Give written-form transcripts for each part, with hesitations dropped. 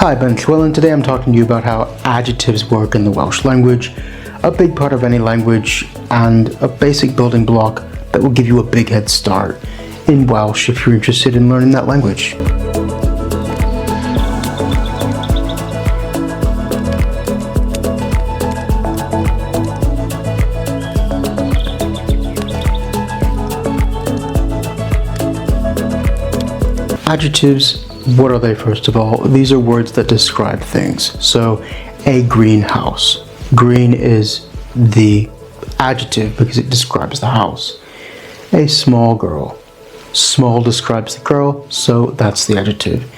Hi, Ben Llywelyn, and today I'm talking to you about how adjectives work in the Welsh language, a big part of any language and a basic building block that will give you a big head start in Welsh if you're interested in learning that language. Adjectives, what are they first of all? These are words that describe things. So, a greenhouse. Green is the adjective because it describes the house. A small girl. Small describes the girl, so that's the adjective.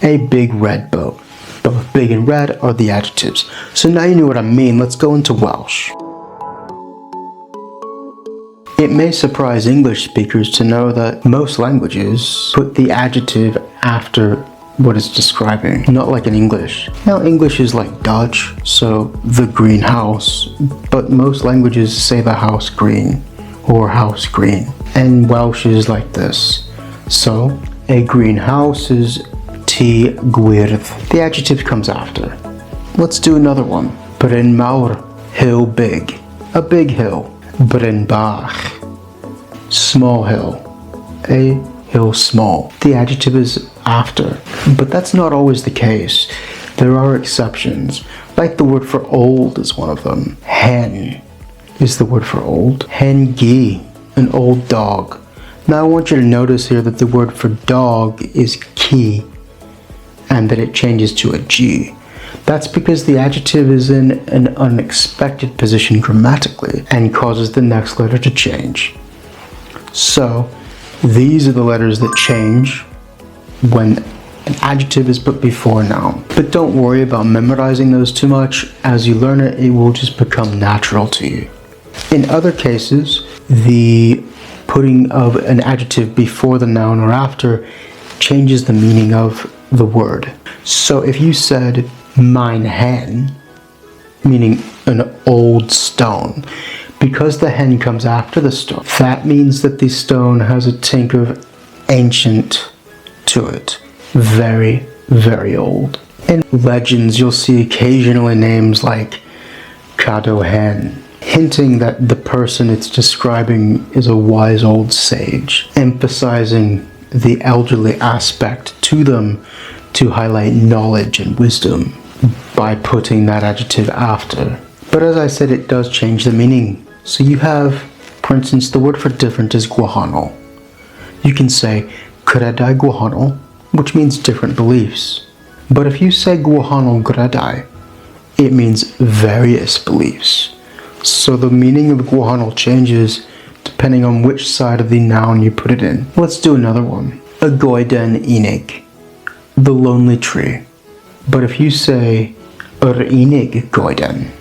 A big red boat. Both big and red are the adjectives. So now you know what I mean, let's go into Welsh. It may surprise English speakers to know that most languages put the adjective after what it's describing, not like in English. Now English is like Dutch, so the greenhouse, but most languages say the house green or house green. And Welsh is like this. So a greenhouse is tŷ gwyrdd. The adjective comes after. Let's do another one. Bryn mawr, hill big. A big hill. Bryn bach, small hill. A hill small. The adjective is after, but that's not always the case. There are exceptions, like the word for old is one of them. Hen is the word for old. Hen gi, an old dog. Now I want you to notice here that the word for dog is ki, and that it changes to a g. That's because the adjective is in an unexpected position grammatically and causes the next letter to change. So, these are the letters that change when an adjective is put before a noun. But don't worry about memorizing those too much. As you learn it, it will just become natural to you. In other cases, the putting of an adjective before the noun or after changes the meaning of the word. So if you said, mine hen, meaning an old stone, because the hen comes after the stone, that means that the stone has a tink of ancient to it. Very, very old. In legends, you'll see occasionally names like Cadw hen, hinting that the person it's describing is a wise old sage, emphasizing the elderly aspect to them to highlight knowledge and wisdom by putting that adjective after. But as I said, it does change the meaning. So you have, for instance, the word for different is gwahanol. You can say credai gwahanol, which means different beliefs. But if you say gwahanol credai, it means various beliefs. So the meaning of gwahanol changes depending on which side of the noun you put it in. Let's do another one. A goeden unig, the lonely tree. But if you say yr unig goeden,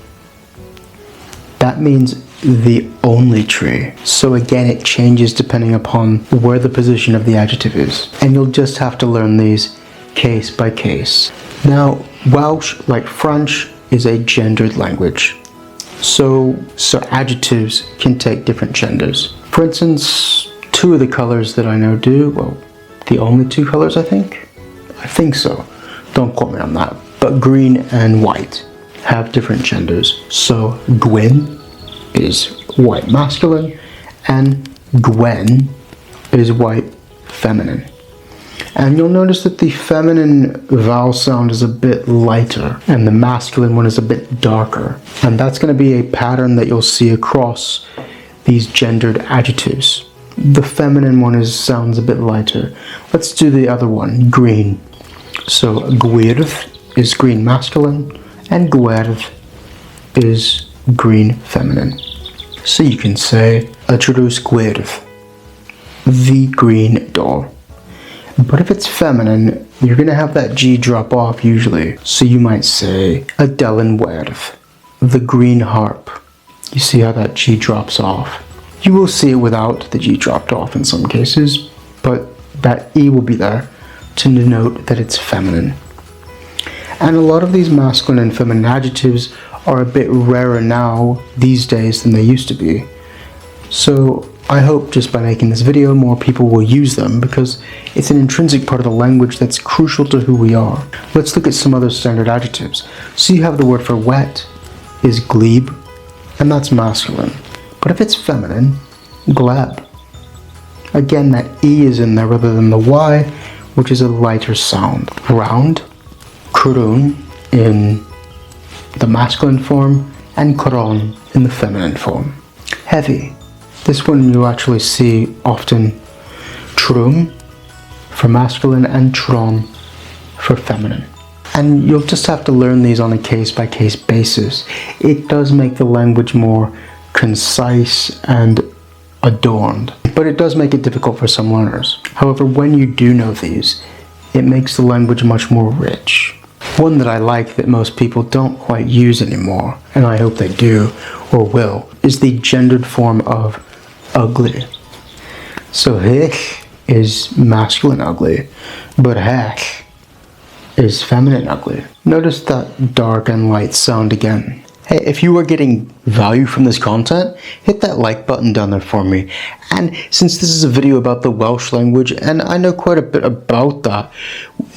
that means the only tree. So again, it changes depending upon where the position of the adjective is. And you'll just have to learn these case by case. Now, Welsh, like French, is a gendered language. So adjectives can take different genders. For instance, two of the colors that I know do, well, the only two colors I think so. Don't quote me on that. But green and white have different genders. So gwyn is white masculine and gwen is white feminine. And you'll notice that the feminine vowel sound is a bit lighter and the masculine one is a bit darker. And that's going to be a pattern that you'll see across these gendered adjectives. The feminine one sounds a bit lighter. Let's do the other one, green. So gwyrdd is green masculine and gwerdd is green feminine. So you can say y drws gwyrdd, the green door. But if it's feminine, you're going to have that G drop off usually. So you might say y delyn werdd, the green harp. You see how that G drops off. You will see it without the G dropped off in some cases, but that E will be there to denote that it's feminine. And a lot of these masculine and feminine adjectives are a bit rarer now these days than they used to be. So I hope just by making this video, more people will use them because it's an intrinsic part of the language that's crucial to who we are. Let's look at some other standard adjectives. So you have the word for wet is glebe, and that's masculine. But if it's feminine, gleb. Again, that E is in there rather than the Y, which is a lighter sound. Round, kurun in the masculine form, and koron in the feminine form. Heavy. This one you actually see often trum for masculine and tron for feminine. And you'll just have to learn these on a case-by-case basis. It does make the language more concise and adorned, but it does make it difficult for some learners. However, when you do know these, it makes the language much more rich. One that I like that most people don't quite use anymore, and I hope they do or will, is the gendered form of ugly. So hech is masculine ugly, but hech is feminine ugly. Notice that dark and light sound again. Hey, if you are getting value from this content, hit that like button down there for me. And since this is a video about the Welsh language, and I know quite a bit about that,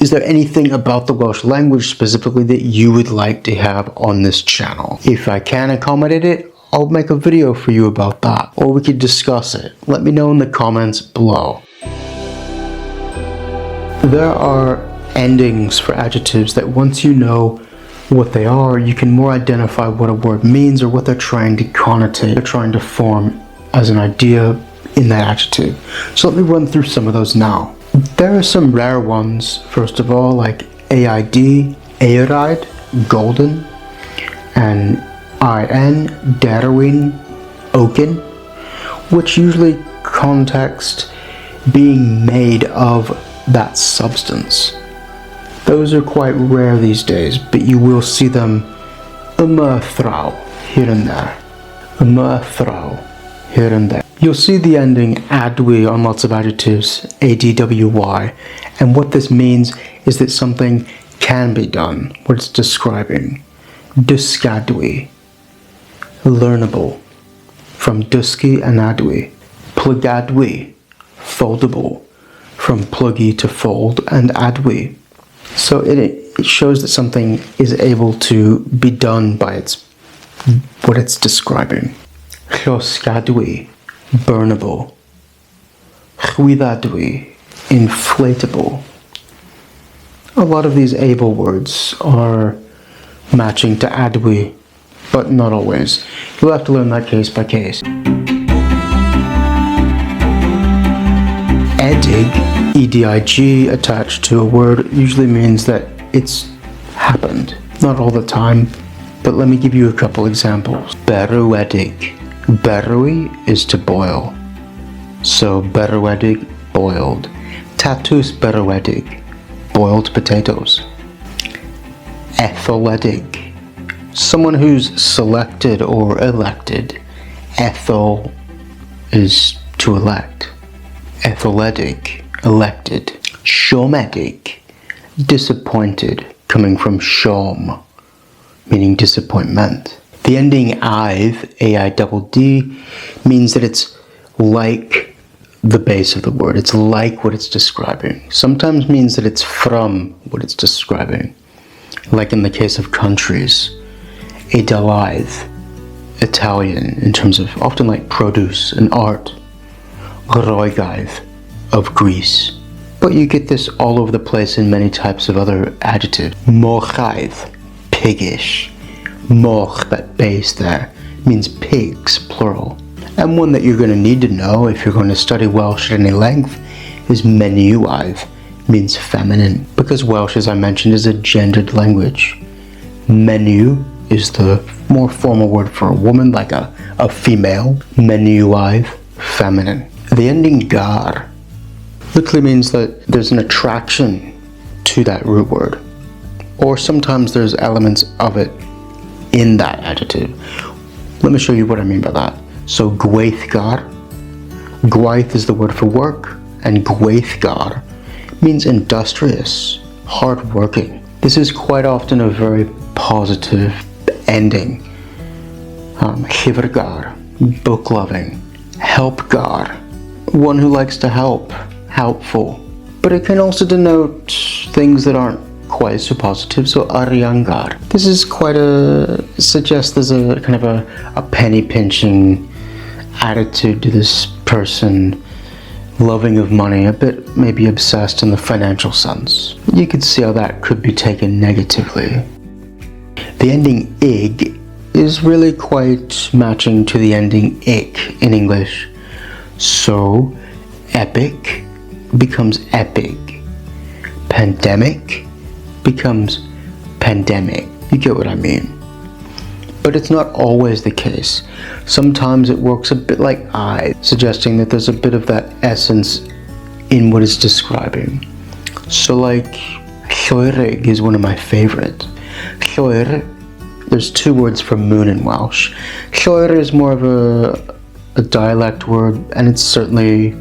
is there anything about the Welsh language specifically that you would like to have on this channel? If I can accommodate it, I'll make a video for you about that, or we could discuss it. Let me know in the comments below. There are endings for adjectives that once you know what they are, you can more identify what a word means or what they're trying to connotate, they're trying to form as an idea in that adjective. So let me run through some of those now. There are some rare ones, first of all, like AID, aeride, golden, and IN, Darwin, oaken, which usually context being made of that substance. Those are quite rare these days, but you will see them throw here and there. Throw here and there. You'll see the ending adwy on lots of adjectives, ADWY, and what this means is that something can be done, what it's describing. Dysgadwy, learnable, from dysgu and adwy. Plugadwy, foldable, from pluggy to fold and adwy. So it shows that something is able to be done by what it's describing. Llosgadwy, burnable. Chwydadwy, inflatable. A lot of these able words are matching to adwy, but not always. You'll have to learn that case by case. Edig, E-D-I-G, attached to a word usually means that it's happened. Not all the time, but let me give you a couple examples. Berwedig. Berwi is to boil. So berwedig, boiled. Tatus berwedig, boiled potatoes. Etholedig, someone who's selected or elected. Ethel is to elect. Etholedig, elected. Siomedig, disappointed, coming from siom, meaning disappointment. The ending "-ive", A-I-D-D, means that it's like the base of the word. It's like what it's describing. Sometimes means that it's from what it's describing. Like in the case of countries. Eidalaidd, Italian, in terms of often like produce and art. Groegaidd, of Greece. But you get this all over the place in many types of other adjectives. Mochaidd, piggish. Moch, that base there, means pigs, plural. And one that you're going to need to know if you're going to study Welsh at any length is menuaidd, means feminine, because Welsh, as I mentioned, is a gendered language. Menu is the more formal word for a woman, like a female. Menuaidd, feminine. The ending gar literally means that there's an attraction to that root word, or sometimes there's elements of it in that adjective. Let me show you what I mean by that. So gweithgar, gwaith is the word for work, and gweithgar means industrious, hardworking. This is quite often a very positive ending. Llyfrgar, book loving, helpgar, one who likes to help, helpful. But it can also denote things that aren't quite so positive, so ariangar. This is suggests there's a kind of a penny pinching attitude to this person, loving of money, a bit maybe obsessed in the financial sense. You could see how that could be taken negatively. The ending ig is really quite matching to the ending ik in English. So epic becomes epic. Pandemic becomes pandemic. You get what I mean? But it's not always the case. Sometimes it works a bit like I, suggesting that there's a bit of that essence in what it's describing. So like, Cymraeg is one of my favorite. Llwyr, there's two words for moon in Welsh. Llwyr is more of a dialect word, and it's certainly,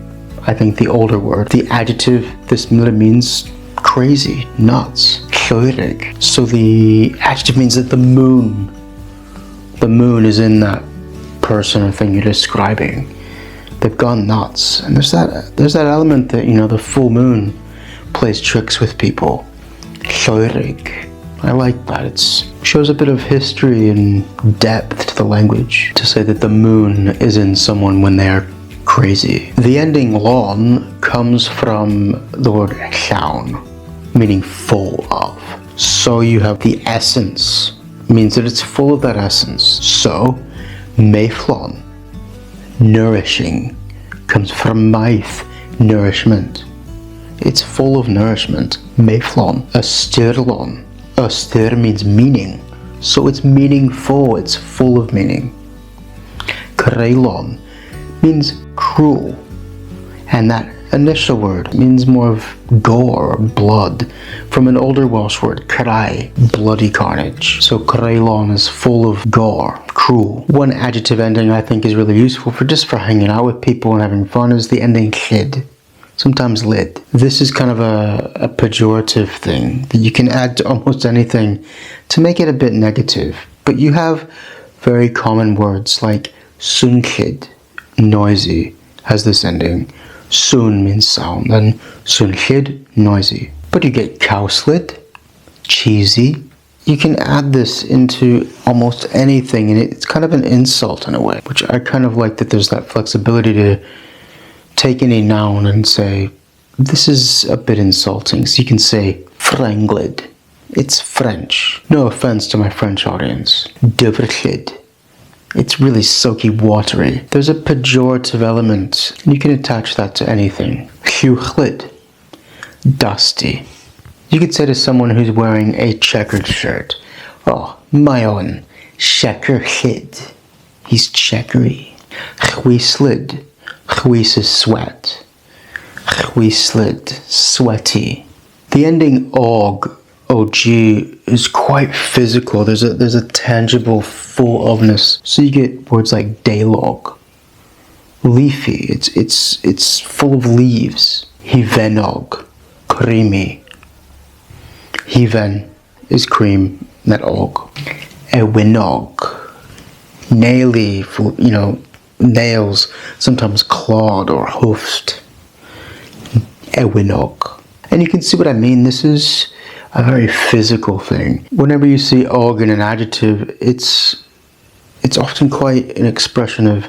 I think, the older word. The adjective, this means crazy, nuts. Cymraeg. So the adjective means that the moon is in that person or thing you're describing. They've gone nuts. And there's that element that, the full moon plays tricks with people. Cymraeg. I like that. It shows a bit of history and depth to the language to say that the moon is in someone when they're crazy. The ending lon comes from the word llawn, meaning full of. So you have the essence, means that it's full of that essence. So meiflon, nourishing, comes from maith, nourishment. It's full of nourishment. Meiflon. Ystyrlon. Ystyr means meaning. So it's meaningful, it's full of meaning. Creulon means cruel. And that initial word means more of gore or blood, from an older Welsh word, crai, bloody carnage. So creulon is full of gore, cruel. One adjective ending I think is really useful for hanging out with people and having fun is the ending lid. Sometimes lid. This is kind of a pejorative thing that you can add to almost anything to make it a bit negative. But you have very common words like sunkid, noisy, has this ending. Sun means sound, and sunkid, noisy. But you get cowslid, cheesy. You can add this into almost anything, and it's kind of an insult in a way, which I kind of like, that there's that flexibility to take any noun and say, this is a bit insulting. So you can say franglid. It's French. No offense to my French audience. Dyfrllid. It's really soaky, watery. There's a pejorative element, and you can attach that to anything. Lluwchlyd. Dusty. You could say to someone who's wearing a checkered shirt, oh, my own checkerllyd. He's checkery. Chwyslyd. Chwys is sweat. Chwyslyd, sweaty. The ending og, is quite physical. There's a tangible full ofness. So you get words like daylog, leafy. It's full of leaves. Hivenog, creamy. Hiven is cream, that og. Ewinog, naily, nails, sometimes clawed or hoofed. Ewinog. And you can see what I mean. This is a very physical thing. Whenever you see og in an adjective, it's often quite an expression of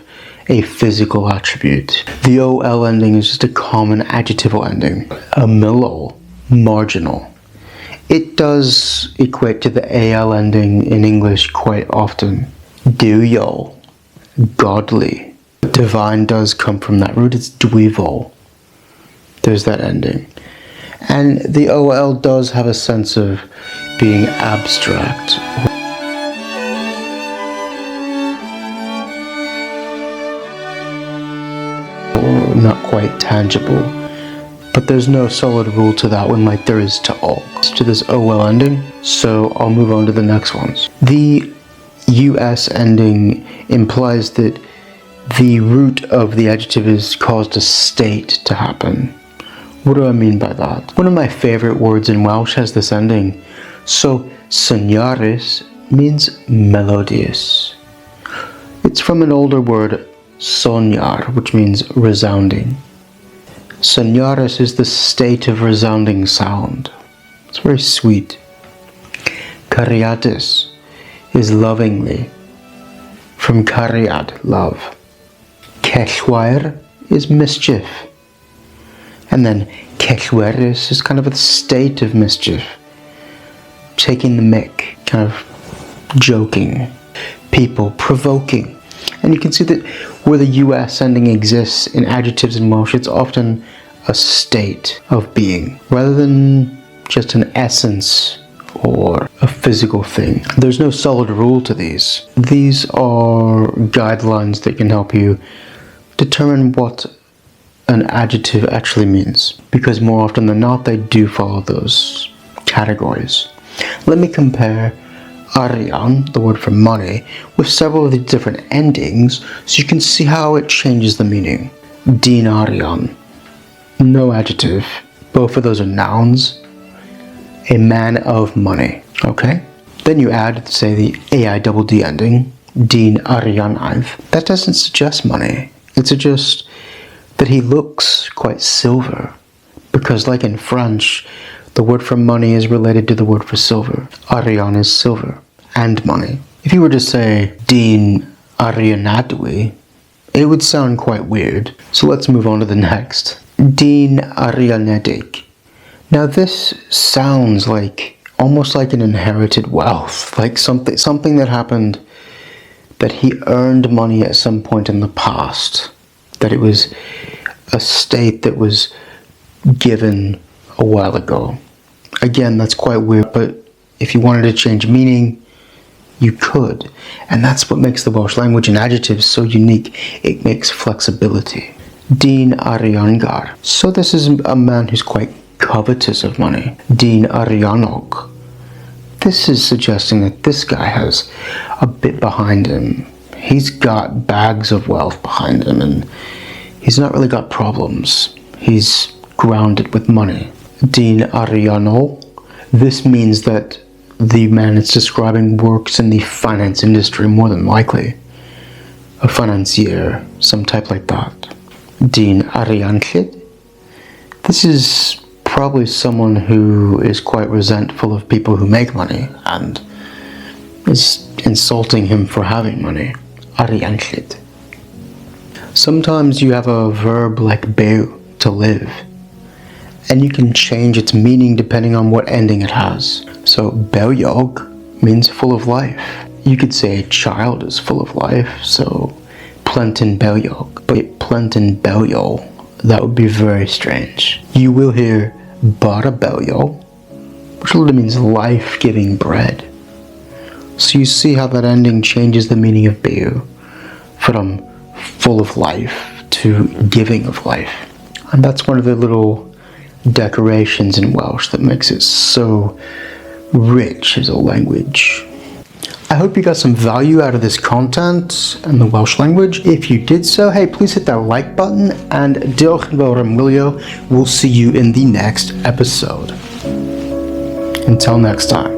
a physical attribute. The ol ending is just a common adjectival ending. Amilol, marginal. It does equate to the al ending in English quite often. Duyol, godly. Divine does come from that root. It's dwyfol. There's that ending. And the ol does have a sense of being abstract. Or not quite tangible. But there's no solid rule to that one like there is to og. To this ol ending. So I'll move on to the next ones. The us ending implies that the root of the adjective has caused a state to happen. What do I mean by that? One of my favorite words in Welsh has this ending. So, sonorous means melodious. It's from an older word, Sonyar, which means resounding. Sonyaris is the state of resounding sound. It's very sweet. Cariatis is lovingly, from cariad, love. Cellwair is mischief. And then cellweris is kind of a state of mischief. Taking the mick, kind of joking. People, provoking. And you can see that where the US ending exists in adjectives in Welsh, it's often a state of being, rather than just an essence or a physical thing. There's no solid rule to these. These are guidelines that can help you determine what an adjective actually means, because more often than not they do follow those categories. Let me compare arian, the word for money, with several of the different endings so you can see how it changes the meaning. Dinarian, no adjective, both of those are nouns. A man of money, okay? Then you add, say, the AIDD ending, din arianaidd. That doesn't suggest money. It suggests that he looks quite silver, because like in French, the word for money is related to the word for silver. Arian is silver and money. If you were to say din arianadwy, it would sound quite weird. So let's move on to the next. Din arianedig. Now this sounds like almost like an inherited wealth, like something that happened, that he earned money at some point in the past, that it was a state that was given a while ago. Again, that's quite weird, but if you wanted to change meaning, you could. And that's what makes the Welsh language and adjectives so unique. It makes flexibility. Din ariangar. So this is a man who's quite covetous of money. Din arianog. This is suggesting that this guy has a bit behind him. He's got bags of wealth behind him and he's not really got problems. He's grounded with money. Din arianol. This means that the man it's describing works in the finance industry more than likely. A financier, some type like that. Din arianllid. This is probably someone who is quite resentful of people who make money and is insulting him for having money. Arianllid. Sometimes you have a verb like byw, to live, and you can change its meaning depending on what ending it has. So bywiog means full of life. You could say a child is full of life, so plentyn bywiog. But plentyn bywiol, that would be very strange. You will hear bara bywiol, which literally means life-giving bread. So you see how that ending changes the meaning of byw from full of life to giving of life. And that's one of the little decorations in Welsh that makes it so rich as a language. I hope you got some value out of this content and the Welsh language. If you did so, hey, please hit that like button, and diolch yn fawr am wylio. We'll see you in the next episode. Until next time.